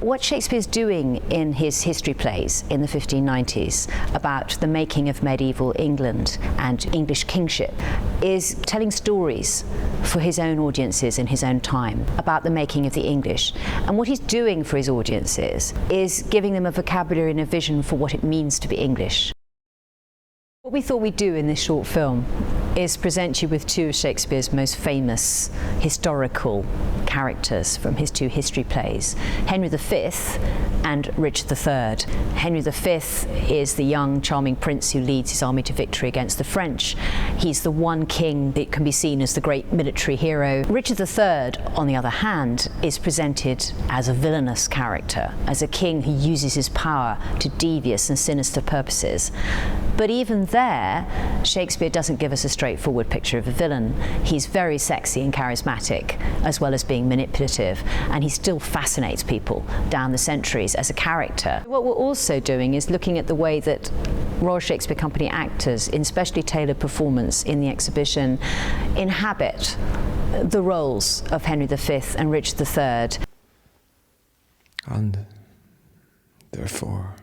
What Shakespeare's doing in his history plays in the 1590s about the making of medieval England and English kingship is telling stories for his own audiences in his own time about the making of the English. And what he's doing for his audiences is giving them a vocabulary and a vision for what it means to be English. What we thought we'd do in this short film is present you with two of Shakespeare's most famous historical characters from his two history plays, Henry V and Richard III. Henry V is the young, charming prince who leads his army to victory against the French. He's the one king that can be seen as the great military hero. Richard III, on the other hand, is presented as a villainous character, as a king who uses his power to devious and sinister purposes. But even there, Shakespeare doesn't give us a straightforward picture of a villain. He's very sexy and charismatic, as well as being manipulative, and he still fascinates people down the centuries as a character. What we're also doing is looking at the way that Royal Shakespeare Company actors, in specially tailored performance in the exhibition, inhabit the roles of Henry V and Richard III. And therefore,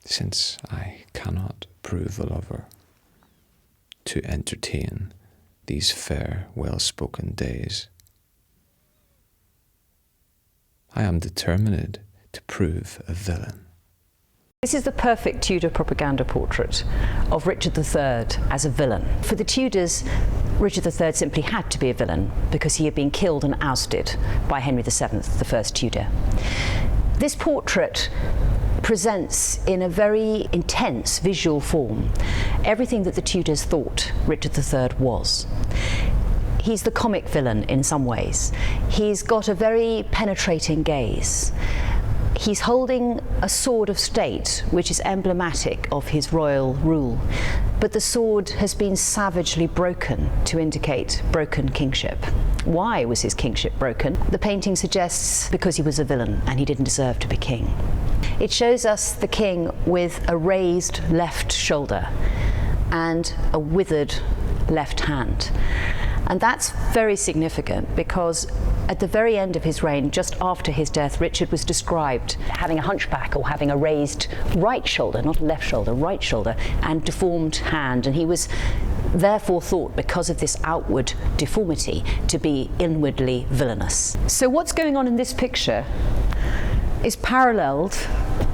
since I cannot prove a lover, to entertain these fair, well-spoken days, I am determined to prove a villain. This is the perfect Tudor propaganda portrait of Richard III as a villain. For the Tudors, Richard III simply had to be a villain because he had been killed and ousted by Henry VII, the first Tudor. This portrait presents in a very intense visual form everything that the Tudors thought Richard III was. He's the comic villain in some ways. He's got a very penetrating gaze. He's holding a sword of state, which is emblematic of his royal rule. But the sword has been savagely broken to indicate broken kingship. Why was his kingship broken? The painting suggests because he was a villain and he didn't deserve to be king. It shows us the king with a raised left shoulder and a withered left hand. And that's very significant because at the very end of his reign, just after his death, Richard was described having a hunchback or having a raised right shoulder, not a left shoulder, right shoulder, and deformed hand. And he was therefore thought, because of this outward deformity, to be inwardly villainous. So what's going on in this picture is paralleled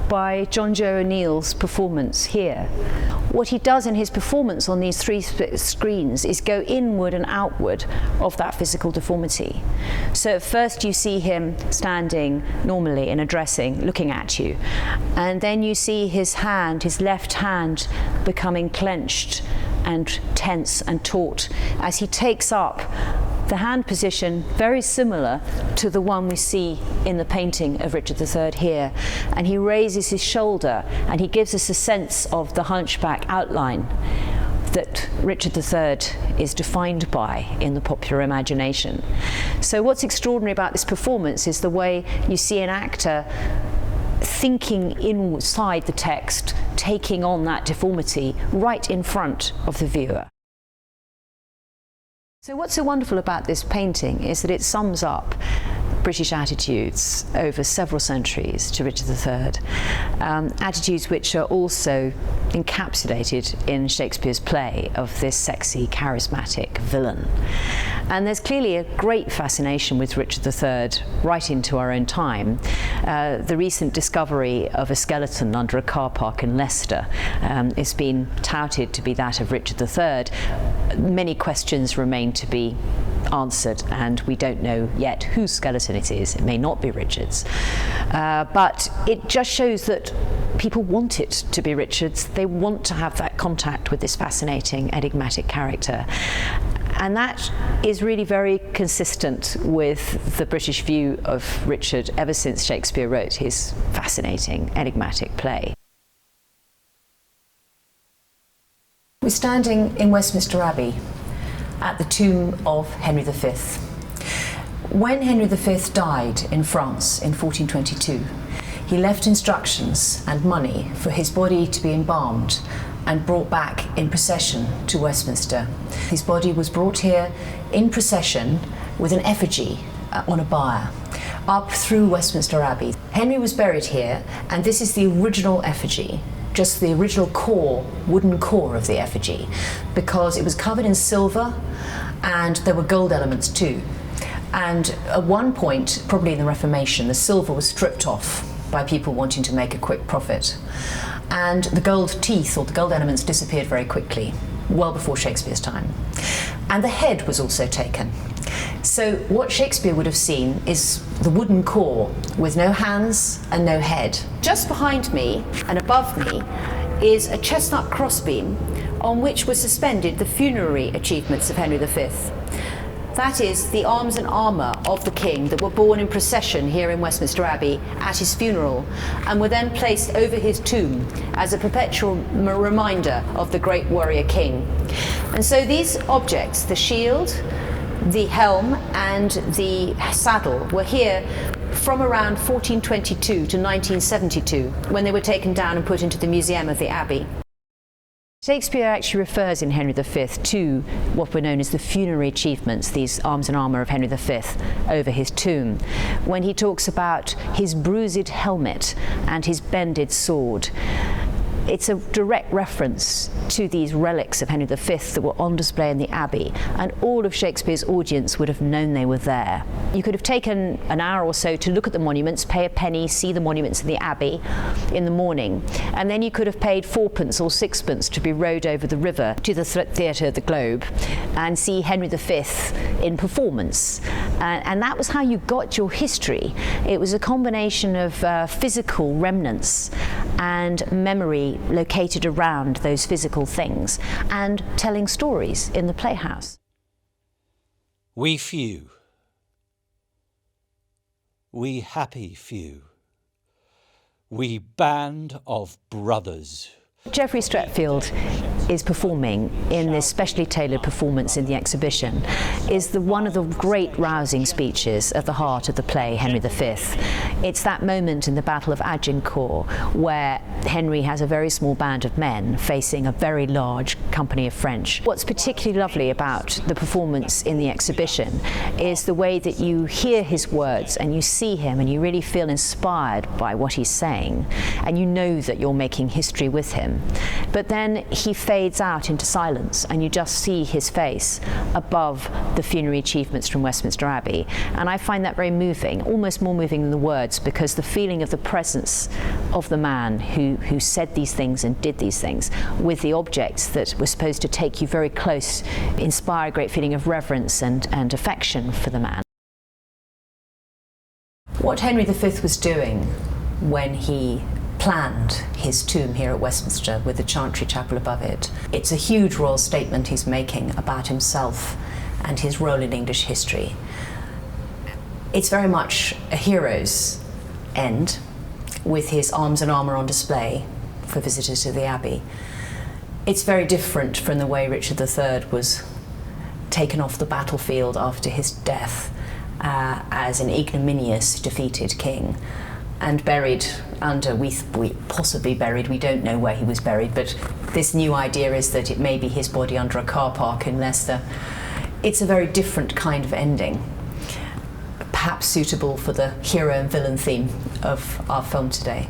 by John Joe O'Neill's performance here. What he does in his performance on these three screens is go inward and outward of that physical deformity. So at first you see him standing normally in a dressing, looking at you, and then you see his hand, his left hand, becoming clenched and tense and taut as he takes up the hand position very similar to the one we see in the painting of Richard III here. And he raises his shoulder and he gives us a sense of the hunchback outline that Richard III is defined by in the popular imagination. So what's extraordinary about this performance is the way you see an actor thinking inside the text, taking on that deformity right in front of the viewer. So what's so wonderful about this painting is that it sums up British attitudes over several centuries to Richard III, attitudes which are also encapsulated in Shakespeare's play of this sexy, charismatic villain. And there's clearly a great fascination with Richard III right into our own time. The recent discovery of a skeleton under a car park in Leicester is being touted to be that of Richard III. Many questions remain to be answered, and we don't know yet whose skeleton it is. It may not be Richard's. But it just shows that people want it to be Richard's. They want to have that contact with this fascinating, enigmatic character. And that is really very consistent with the British view of Richard ever since Shakespeare wrote his fascinating, enigmatic play. We're standing in Westminster Abbey at the tomb of Henry V. When Henry V died in France in 1422, he left instructions and money for his body to be embalmed and brought back in procession to Westminster. His body was brought here in procession with an effigy on a bier up through Westminster Abbey. Henry was buried here, and this is the original effigy, just the original core, wooden core of the effigy, because it was covered in silver and there were gold elements too. And at one point, probably in the Reformation, the silver was stripped off by people wanting to make a quick profit. And the gold teeth, or the gold elements, disappeared very quickly, well before Shakespeare's time. And the head was also taken. So what Shakespeare would have seen is the wooden core with no hands and no head. Just behind me and above me is a chestnut crossbeam on which were suspended the funerary achievements of Henry V. That is, the arms and armour of the king that were borne in procession here in Westminster Abbey at his funeral, and were then placed over his tomb as a perpetual reminder of the great warrior king. And so these objects, the shield, the helm and the saddle, were here from around 1422 to 1972, when they were taken down and put into the museum of the Abbey. Shakespeare actually refers in Henry V to what were known as the funerary achievements, these arms and armour of Henry V over his tomb, when he talks about his bruised helmet and his bended sword. It's a direct reference to these relics of Henry V that were on display in the Abbey, and all of Shakespeare's audience would have known they were there. You could have taken an hour or so to look at the monuments, pay a penny, see the monuments in the Abbey in the morning, and then you could have paid 4p or 6p to be rowed over the river to the Theatre of the Globe and see Henry V in performance. And that was how you got your history. It was a combination of physical remnants and memory located around those physical things, and telling stories in the playhouse. We few, we happy few, we band of brothers. Geoffrey Stretfield is performing in this specially tailored performance in the exhibition is one of the great rousing speeches at the heart of the play Henry V. It's that moment in the Battle of Agincourt where Henry has a very small band of men facing a very large company of French. What's particularly lovely about the performance in the exhibition is the way that you hear his words and you see him and you really feel inspired by what he's saying, and you know that you're making history with him. But then he fades out into silence and you just see his face above the funerary achievements from Westminster Abbey. And I find that very moving, almost more moving than the words, because the feeling of the presence of the man who said these things and did these things with the objects that were supposed to take you very close, inspire a great feeling of reverence and affection for the man. What Henry V was doing when he planned his tomb here at Westminster with the Chantry Chapel above it, it's a huge royal statement he's making about himself and his role in English history. It's very much a hero's end, with his arms and armour on display for visitors to the Abbey. It's very different from the way Richard III was taken off the battlefield after his death as an ignominious defeated king, and buried under, possibly buried, we don't know where he was buried, but this new idea is that it may be his body under a car park in Leicester. It's a very different kind of ending, perhaps suitable for the hero and villain theme of our film today.